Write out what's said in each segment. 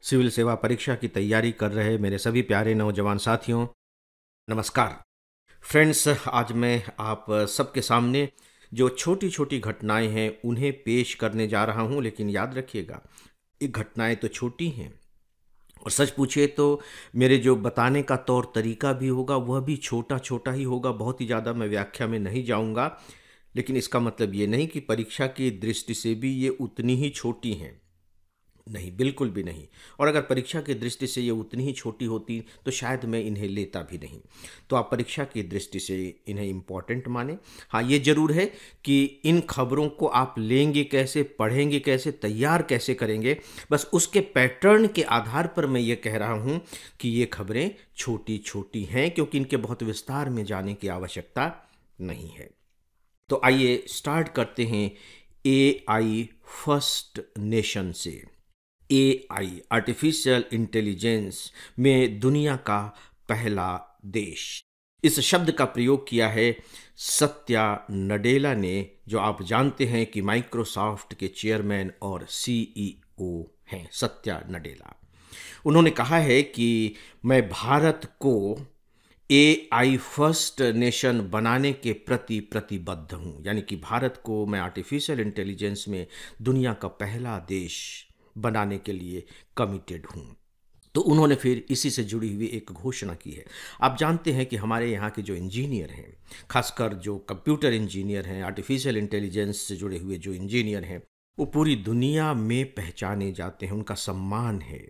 Civil सेवा परीक्षा की तैयारी कर रहे मेरे सभी प्यारे नौजवान साथियों, नमस्कार। फ्रेंड्स, आज मैं आप सबके सामने जो छोटी-छोटी घटनाएँ हैं, उन्हें पेश करने जा रहा हूँ, लेकिन याद रखिएगा, ये घटनाएँ तो छोटी हैं और सच पूछिए तो मेरे जो बताने का तौर तरीका भी होगा, वह भी छोटा-छोटा ही होगा, बहुत ही ज़्यादा मैं व्याख्या में नहीं जाऊँगा। लेकिन इसका मतलब ये नहीं कि परीक्षा की दृष्टि से भी ये उतनी ही छोटी हैं। नहीं, बिल्कुल भी नहीं। और अगर परीक्षा की दृष्टि से ये उतनी ही छोटी होती तो शायद मैं इन्हें लेता भी नहीं। तो आप परीक्षा की दृष्टि से इन्हें इम्पॉर्टेंट मानें। हाँ, ये ज़रूर है कि इन खबरों को आप लेंगे कैसे, पढ़ेंगे कैसे, तैयार कैसे करेंगे, बस उसके पैटर्न के आधार पर मैं ये कह रहा हूँ कि ये खबरें छोटी-छोटी हैं, क्योंकि इनके बहुत विस्तार में जाने की आवश्यकता नहीं है। तो आइए स्टार्ट करते हैं एआई फर्स्ट नेशन से। एआई आर्टिफिशियल इंटेलिजेंस में दुनिया का पहला देश, इस शब्द का प्रयोग किया है सत्या नडेला ने, जो आप जानते हैं कि माइक्रोसॉफ्ट के चेयरमैन और सीईओ हैं, सत्या नडेला। उन्होंने कहा है कि मैं भारत को एआई फर्स्ट नेशन बनाने के प्रति प्रतिबद्ध हूँ, यानी कि भारत को मैं आर्टिफिशियल इंटेलिजेंस में दुनिया का पहला देश बनाने के लिए कमिटेड हूँ। तो उन्होंने फिर इसी से जुड़ी हुई एक घोषणा की है। आप जानते हैं कि हमारे यहाँ के जो इंजीनियर हैं, खासकर जो कंप्यूटर इंजीनियर हैं, आर्टिफिशियल इंटेलिजेंस से जुड़े हुए जो इंजीनियर हैं, वो पूरी दुनिया में पहचाने जाते हैं, उनका सम्मान है।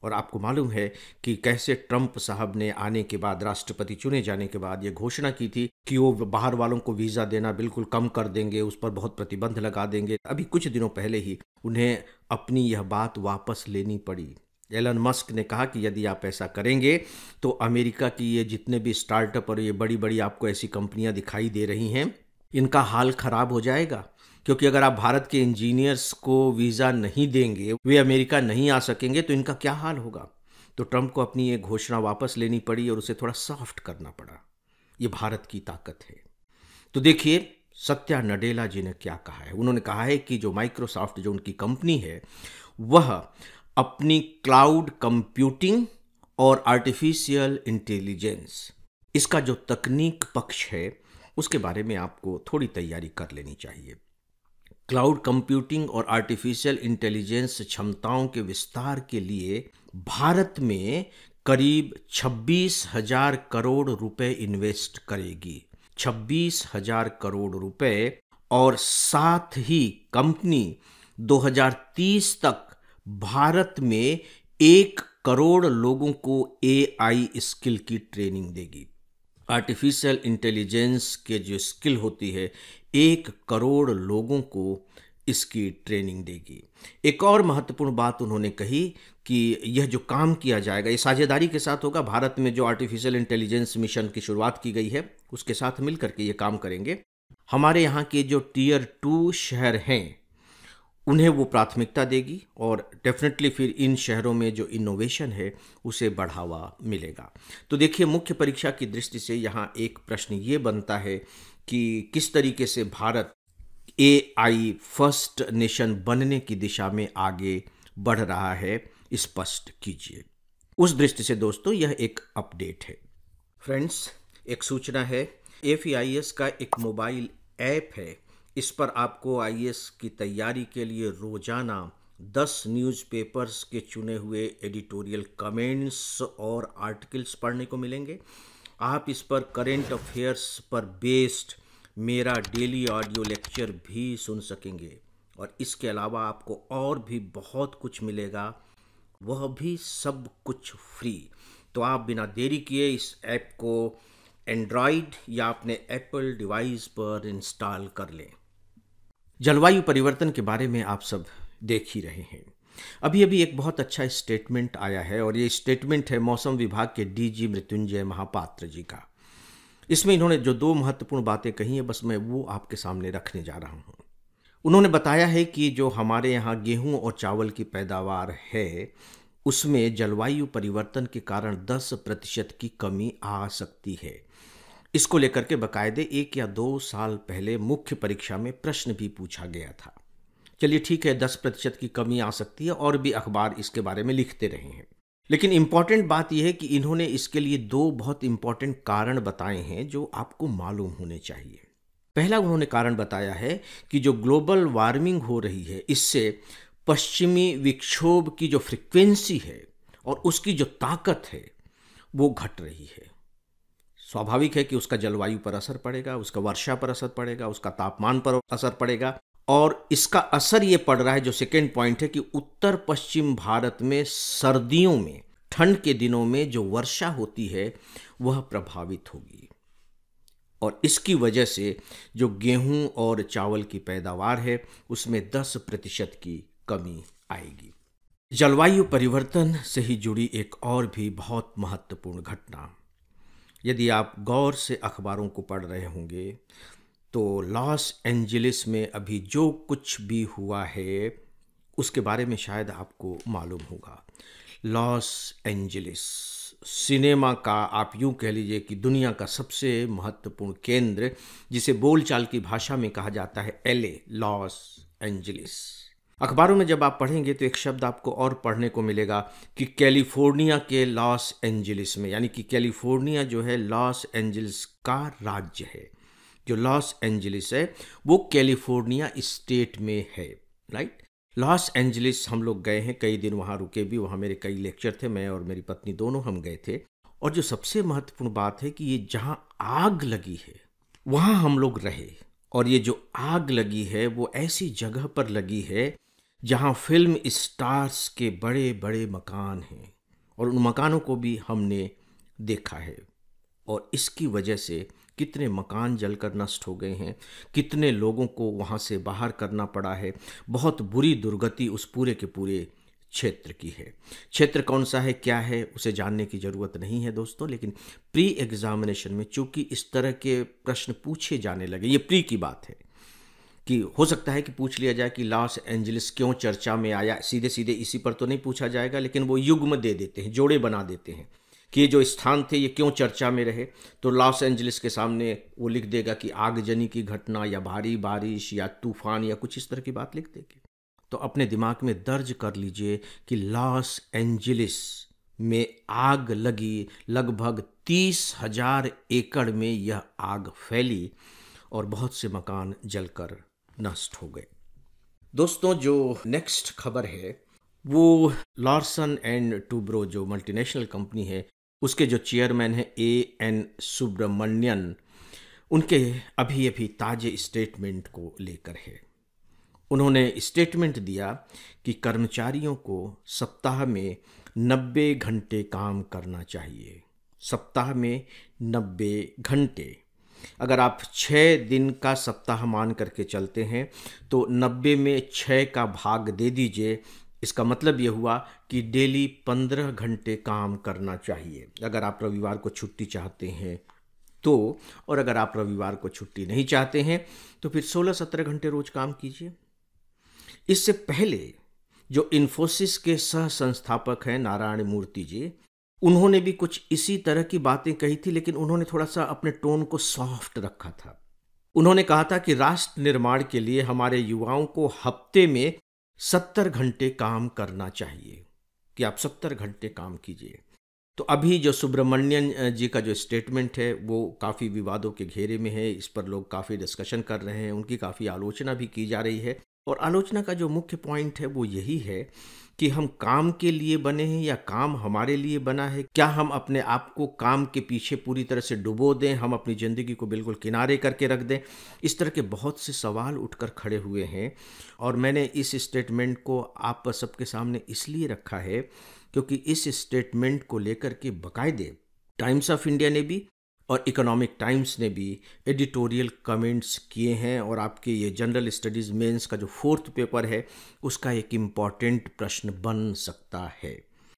और आपको मालूम है कि कैसे ट्रंप साहब ने आने के बाद, राष्ट्रपति चुने जाने के बाद, ये घोषणा की थी कि वो बाहर वालों को वीज़ा देना बिल्कुल कम कर देंगे, उस पर बहुत प्रतिबंध लगा देंगे। अभी कुछ दिनों पहले ही उन्हें अपनी यह बात वापस लेनी पड़ी। एलन मस्क ने कहा कि यदि आप ऐसा करेंगे तो अमेरिका की ये जितने भी स्टार्टअप और ये बड़ी बड़ी आपको ऐसी कंपनियां दिखाई दे रही हैं, इनका हाल खराब हो जाएगा, क्योंकि अगर आप भारत के इंजीनियर्स को वीज़ा नहीं देंगे, वे अमेरिका नहीं आ सकेंगे, तो इनका क्या हाल होगा। तो ट्रंप को अपनी ये घोषणा वापस लेनी पड़ी और उसे थोड़ा सॉफ्ट करना पड़ा। ये भारत की ताकत है। तो देखिए सत्या नडेला जी ने क्या कहा है। उन्होंने कहा है कि जो माइक्रोसॉफ्ट, जो उनकी कंपनी है, वह अपनी क्लाउड कंप्यूटिंग और आर्टिफिशियल इंटेलिजेंस, इसका जो तकनीक पक्ष है, उसके बारे में आपको थोड़ी तैयारी कर लेनी चाहिए। क्लाउड कंप्यूटिंग और आर्टिफिशियल इंटेलिजेंस क्षमताओं के विस्तार के लिए भारत में करीब 26,000 करोड़ रुपए इन्वेस्ट करेगी। 26,000 करोड़ रुपए। और साथ ही कंपनी 2030 तक भारत में 1 करोड़ लोगों को एआई स्किल की ट्रेनिंग देगी। आर्टिफिशियल इंटेलिजेंस के जो स्किल होती है, 1 करोड़ लोगों को इसकी ट्रेनिंग देगी। एक और महत्वपूर्ण बात उन्होंने कही कि यह जो काम किया जाएगा, ये साझेदारी के साथ होगा। भारत में जो आर्टिफिशियल इंटेलिजेंस मिशन की शुरुआत की गई है, उसके साथ मिलकर के ये काम करेंगे। हमारे यहाँ के जो टियर 2 शहर हैं, उन्हें वो प्राथमिकता देगी और डेफिनेटली फिर इन शहरों में जो इनोवेशन है, उसे बढ़ावा मिलेगा। तो देखिए, मुख्य परीक्षा की दृष्टि से यहाँ एक प्रश्न ये बनता है कि किस तरीके से भारत एआई फर्स्ट नेशन बनने की दिशा में आगे बढ़ रहा है, स्पष्ट कीजिए। उस दृष्टि से दोस्तों, यह एक अपडेट है। फ्रेंड्स, एक सूचना है। एफईआईएस का एक मोबाइल ऐप है। इस पर आपको आईएएस की तैयारी के लिए रोजाना 10 न्यूज़पेपर्स के चुने हुए एडिटोरियल कमेंट्स और आर्टिकल्स पढ़ने को मिलेंगे। आप इस पर करेंट अफेयर्स पर बेस्ड मेरा डेली ऑडियो लेक्चर भी सुन सकेंगे और इसके अलावा आपको और भी बहुत कुछ मिलेगा, वह भी सब कुछ फ्री। तो आप बिना देरी किए इस ऐप को एंड्रॉयड या अपने एप्पल डिवाइस पर इंस्टॉल कर लें। जलवायु परिवर्तन के बारे में आप सब देख ही रहे हैं। अभी अभी एक बहुत अच्छा स्टेटमेंट आया है और ये स्टेटमेंट है मौसम विभाग के डीजी मृत्युंजय महापात्र जी का। इसमें इन्होंने जो 2 महत्वपूर्ण बातें कही हैं, बस मैं वो आपके सामने रखने जा रहा हूँ। उन्होंने बताया है कि जो हमारे यहाँ गेहूं और चावल की पैदावार है, उसमें जलवायु परिवर्तन के कारण 10% की कमी आ सकती है। इसको लेकर के बाकायदे 1 या 2 साल पहले मुख्य परीक्षा में प्रश्न भी पूछा गया था। चलिए ठीक है, 10% की कमी आ सकती है और भी अखबार इसके बारे में लिखते रहे हैं। लेकिन इम्पॉर्टेंट बात यह है कि इन्होंने इसके लिए दो बहुत इम्पॉर्टेंट कारण बताए हैं जो आपको मालूम होने चाहिए। पहला उन्होंने कारण बताया है कि जो ग्लोबल वार्मिंग हो रही है, इससे पश्चिमी विक्षोभ की जो फ्रिक्वेंसी है और उसकी जो ताकत है वो घट रही है। स्वाभाविक है कि उसका जलवायु पर असर पड़ेगा, उसका वर्षा पर असर पड़ेगा, उसका तापमान पर असर पड़ेगा। और इसका असर ये पड़ रहा है, जो सेकेंड पॉइंट है, कि उत्तर पश्चिम भारत में सर्दियों में, ठंड के दिनों में जो वर्षा होती है वह प्रभावित होगी और इसकी वजह से जो गेहूं और चावल की पैदावार है उसमें 10% की कमी आएगी। जलवायु परिवर्तन से ही जुड़ी एक और भी बहुत महत्वपूर्ण घटना, यदि आप गौर से अखबारों को पढ़ रहे होंगे तो लॉस एंजलिस में अभी जो कुछ भी हुआ है उसके बारे में शायद आपको मालूम होगा। लॉस एंजलिस सिनेमा का, आप यूं कह लीजिए कि दुनिया का सबसे महत्वपूर्ण केंद्र, जिसे बोलचाल की भाषा में कहा जाता है एलए, लॉस एंजलिस। अखबारों में जब आप पढ़ेंगे तो एक शब्द आपको और पढ़ने को मिलेगा कि कैलिफोर्निया के लॉस एंजलिस में, यानी कि कैलिफोर्निया जो है लॉस एंजलिस का राज्य है। जो लॉस एंजलिस है वो कैलिफोर्निया स्टेट में है, राइट। लॉस एंजलिस हम लोग गए हैं, कई दिन वहाँ रुके भी, वहाँ मेरे कई लेक्चर थे, मैं और मेरी पत्नी दोनों हम गए थे। और जो सबसे महत्वपूर्ण बात है कि ये जहाँ आग लगी है वहाँ हम लोग रहे, और ये जो आग लगी है वो ऐसी जगह पर लगी है जहाँ फिल्म स्टार्स के बड़े बड़े मकान हैं और उन मकानों को भी हमने देखा है। और इसकी वजह से कितने मकान जलकर नष्ट हो गए हैं, कितने लोगों को वहाँ से बाहर करना पड़ा है। बहुत बुरी दुर्गति उस पूरे के पूरे क्षेत्र की है। क्षेत्र कौन सा है, क्या है, उसे जानने की ज़रूरत नहीं है दोस्तों, लेकिन प्री एग्जामिनेशन में चूंकि इस तरह के प्रश्न पूछे जाने लगे, ये प्री की बात है कि हो सकता है कि पूछ लिया जाए कि लॉस एंजलिस क्यों चर्चा में आया, सीधे सीधे इसी पर तो नहीं पूछा जाएगा, लेकिन वो युग्म दे देते हैं, जोड़े बना देते हैं कि ये जो स्थान थे ये क्यों चर्चा में रहे। तो लॉस एंजलिस के सामने वो लिख देगा कि आगजनी की घटना या भारी बारिश या तूफान या कुछ इस तरह की बात लिख देगी। तो अपने दिमाग में दर्ज कर लीजिए कि लॉस एंजलिस में आग लगी, लगभग 30,000 एकड़ में यह आग फैली और बहुत से मकान जलकर नष्ट हो गए। दोस्तों, जो नेक्स्ट खबर है वो लार्सन एंड टूब्रो जो मल्टीनेशनल कंपनी है उसके जो चेयरमैन हैं एन सुब्रमण्यन, उनके अभी अभी ताजे स्टेटमेंट को लेकर है। उन्होंने स्टेटमेंट दिया कि कर्मचारियों को सप्ताह में 90 घंटे काम करना चाहिए। सप्ताह में 90 घंटे, अगर आप 6 दिन का सप्ताह मान करके चलते हैं तो 90 में 6 का भाग दे दीजिए। इसका मतलब ये हुआ कि डेली 15 घंटे काम करना चाहिए अगर आप रविवार को छुट्टी चाहते हैं तो, और अगर आप रविवार को छुट्टी नहीं चाहते हैं तो फिर 16-17 घंटे रोज काम कीजिए। इससे पहले जो इन्फोसिस के सह संस्थापक हैं नारायण मूर्ति जी, उन्होंने भी कुछ इसी तरह की बातें कही थी, लेकिन उन्होंने थोड़ा सा अपने टोन को सॉफ्ट रखा था। उन्होंने कहा था कि राष्ट्र निर्माण के लिए हमारे युवाओं को हफ्ते में 70 घंटे काम करना चाहिए, कि आप 70 घंटे काम कीजिए। तो अभी जो सुब्रमण्यन जी का जो स्टेटमेंट है वो काफ़ी विवादों के घेरे में है, इस पर लोग काफ़ी डिस्कशन कर रहे हैं, उनकी काफ़ी आलोचना भी की जा रही है। और आलोचना का जो मुख्य पॉइंट है वो यही है कि हम काम के लिए बने हैं या काम हमारे लिए बना है। क्या हम अपने आप को काम के पीछे पूरी तरह से डुबो दें, हम अपनी ज़िंदगी को बिल्कुल किनारे करके रख दें? इस तरह के बहुत से सवाल उठकर खड़े हुए हैं और मैंने इस स्टेटमेंट को आप सबके सामने इसलिए रखा है क्योंकि इस स्टेटमेंट को लेकर के बाकायदे टाइम्स ऑफ इंडिया ने भी और इकोनॉमिक टाइम्स ने भी एडिटोरियल कमेंट्स किए हैं। और आपके ये जनरल स्टडीज़ मेंस का जो 4th पेपर है उसका एक इम्पॉर्टेंट प्रश्न बन सकता है।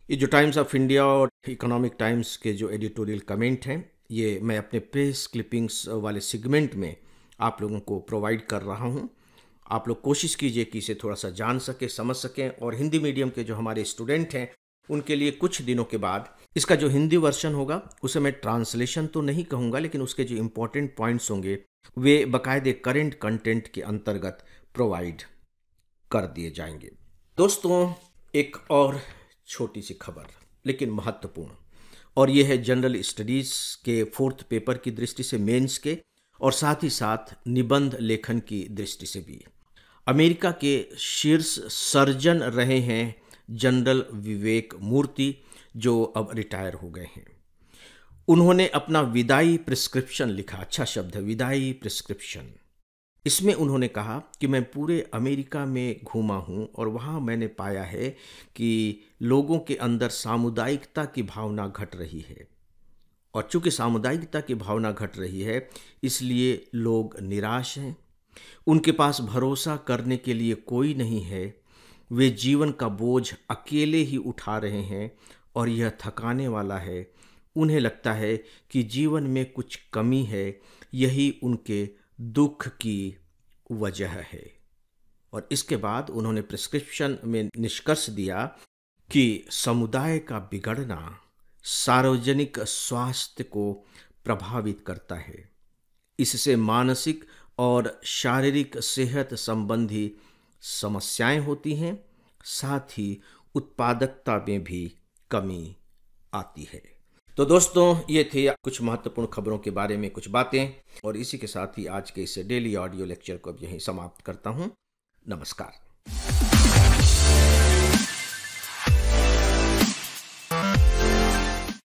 ये जो टाइम्स ऑफ इंडिया और इकोनॉमिक टाइम्स के जो एडिटोरियल कमेंट हैं ये मैं अपने प्रेस क्लिपिंग्स वाले सेगमेंट में आप लोगों को प्रोवाइड कर रहा हूँ। आप लोग कोशिश कीजिए कि इसे थोड़ा सा जान सकें, समझ सकें। और हिंदी मीडियम के जो हमारे स्टूडेंट हैं उनके लिए कुछ दिनों के बाद इसका जो हिंदी वर्जन होगा उसे मैं ट्रांसलेशन तो नहीं कहूँगा, लेकिन उसके जो इम्पोर्टेंट पॉइंट्स होंगे वे बाकायदे करेंट कंटेंट के अंतर्गत प्रोवाइड कर दिए जाएंगे। दोस्तों, एक और छोटी सी खबर लेकिन महत्वपूर्ण, और यह है जनरल स्टडीज़ के 4th पेपर की दृष्टि से, मेंस के, और साथ ही साथ निबंध लेखन की दृष्टि से भी। अमेरिका के शीर्ष सर्जन रहे हैं जनरल विवेक मूर्ति, जो अब रिटायर हो गए हैं। उन्होंने अपना विदाई प्रिस्क्रिप्शन लिखा, अच्छा शब्द है, विदाई प्रिस्क्रिप्शन। इसमें उन्होंने कहा कि मैं पूरे अमेरिका में घूमा हूं और वहां मैंने पाया है कि लोगों के अंदर सामुदायिकता की भावना घट रही है, और चूंकि सामुदायिकता की भावना घट रही है इसलिए लोग निराश हैं, उनके पास भरोसा करने के लिए कोई नहीं है, वे जीवन का बोझ अकेले ही उठा रहे हैं और यह थकाने वाला है। उन्हें लगता है कि जीवन में कुछ कमी है, यही उनके दुख की वजह है। और इसके बाद उन्होंने प्रिस्क्रिप्शन में निष्कर्ष दिया कि समुदाय का बिगड़ना सार्वजनिक स्वास्थ्य को प्रभावित करता है। इससे मानसिक और शारीरिक सेहत संबंधी समस्याएं होती हैं, साथ ही उत्पादकता में भी कमी आती है। तो दोस्तों, ये थे कुछ महत्वपूर्ण खबरों के बारे में कुछ बातें, और इसी के साथ ही आज के इस डेली ऑडियो लेक्चर को अब यहीं समाप्त करता हूँ। नमस्कार।